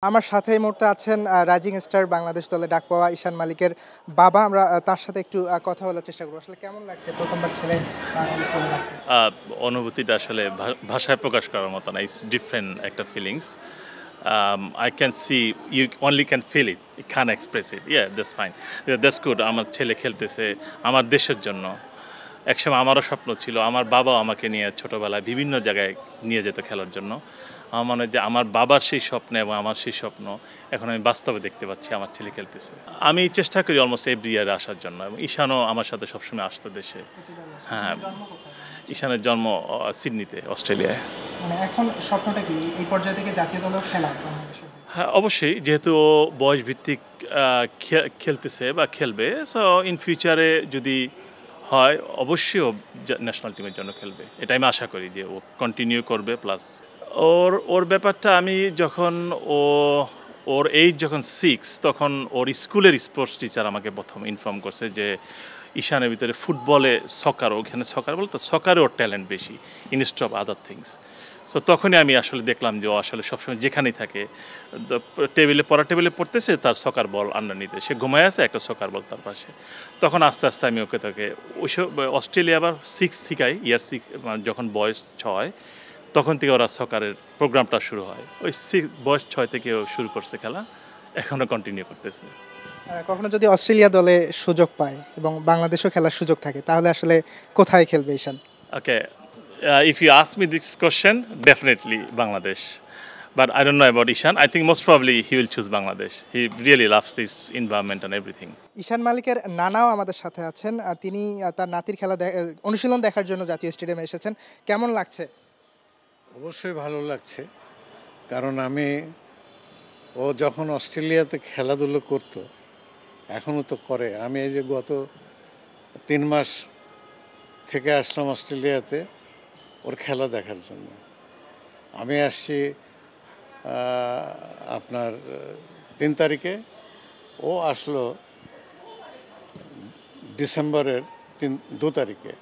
আমার সাথে এই মুহূর্তে আছেন রাইজিং স্টার বাংলাদেশ দলে ডাক পাওয়া ঈশান মালিকের বাবা। আমরা তার সাথে একটু কথা বলার চেষ্টা করব। আসলে কেমন লাগছে প্রথমবার ছেলে বাংলাদেশ দলে ডাক পেয়েছে? অনুভূতিটা আসলে ভাষায় প্রকাশ করার মতো না। ইটস ডিফারেন্ট একটা feelings. I can see, you only can feel it. You can't express it. Yeah, that's fine. Yeah, that's good. আমার ছেলে খেলতেছে আমার দেশের জন্য। একসময় আমারও স্বপ্ন ছিল। আমার বাবাও আমাকে নিয়ে ছোটবেলায় বিভিন্ন জায়গায় নিয়ে যেত খেলার জন্য। আমার মনে হয় যে আমার বাবার সেই স্বপ্ন এবং আমার সেই স্বপ্ন এখন আমি বাস্তবে দেখতে পাচ্ছি আমার ছেলে খেলতেছে। আমি চেষ্টা করি অলমোস্ট এভরি ইয়ারে আসার জন্য এবং ঈশানও আমার সাথে সবসময় আসতো দেশে। হ্যাঁ, জন্ম কোথায়? ঈশানের জন্ম সিডনিতে, অস্ট্রেলিয়ায়। মানে এখন স্বপ্নটা কি এই পর্যায়ে থেকে জাতীয় দলেও খেলা বাংলাদেশে? হ্যাঁ, অবশ্যই, যেহেতু ও বয়সভিত্তিক খেলতেছে বা খেলবে, সো ইন ফিউচারে যদি হয় অবশ্যই ও ন্যাশনাল টিমের জন্য খেলবে। এটা আমি আশা করি যে ও কন্টিনিউ করবে। প্লাস ওর ওর ব্যাপারটা আমি যখন ও ওর এইজ যখন 6 তখন ওর স্কুলের স্পোর্টস টিচার আমাকে প্রথম ইনফর্ম করছে যে ঈশানের ভিতরে ফুটবলে সকার, ওখানে সকার বলতে সকারে ওর ট্যালেন্ট বেশি instead of other things. So তখনই আমি আসলে দেখলাম যে ও আসলে সবসময় যেখানেই থাকে পড়া টেবিলে পড়তেছে, তার সকার বল আন্ডারনিতে, সে ঘুমায় আছে একটা সকার বল তার পাশে। তখন আস্তে আস্তে আমি ওকে ওইসব অস্ট্রেলিয়া আবার 6 থেকেই ইয়ার 6 যখন বয়স 6 তখন থেকে ওরা সকারের প্রোগ্রামটা শুরু হয়। ওই বয়স 6 থেকে ও শুরু করছে খেলা, এখনও কন্টিনিউ করতেছে। কখনো যদি অস্ট্রেলিয়া দলে সুযোগ পায় এবং বাংলাদেশেও খেলার সুযোগ থাকে তাহলে আসলে কোথায় খেলবে ঈশান? Okay, if you ask me this question, definitely Bangladesh. But I don't know about Ishan. I think most probably he will choose Bangladesh. He really loves this environment and everything. ঈশান মালিকের নানাও আমাদের সাথে আছেন। তিনি তার নাতির খেলা অনুশীলন দেখার জন্য জাতীয় স্টেডিয়ামে এসেছেন। কেমন লাগছে? অবশ্যই ভালো লাগছে, কারণ ও যখন অস্ট্রেলিয়াতে খেলাধুলো করতো, এখনও তো করে। আমি এই যে গত 3 মাস থেকে আসলাম অস্ট্রেলিয়াতে ওর খেলা দেখার জন্য। আমি আসছি আপনার 3 তারিখে, ও আসলো ডিসেম্বরের 2 তারিখে,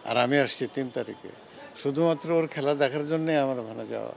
আর আমি আসছি 3 তারিখে। শুধুমাত্র ওর খেলা দেখার জন্যে আমার ওখানে যাওয়া।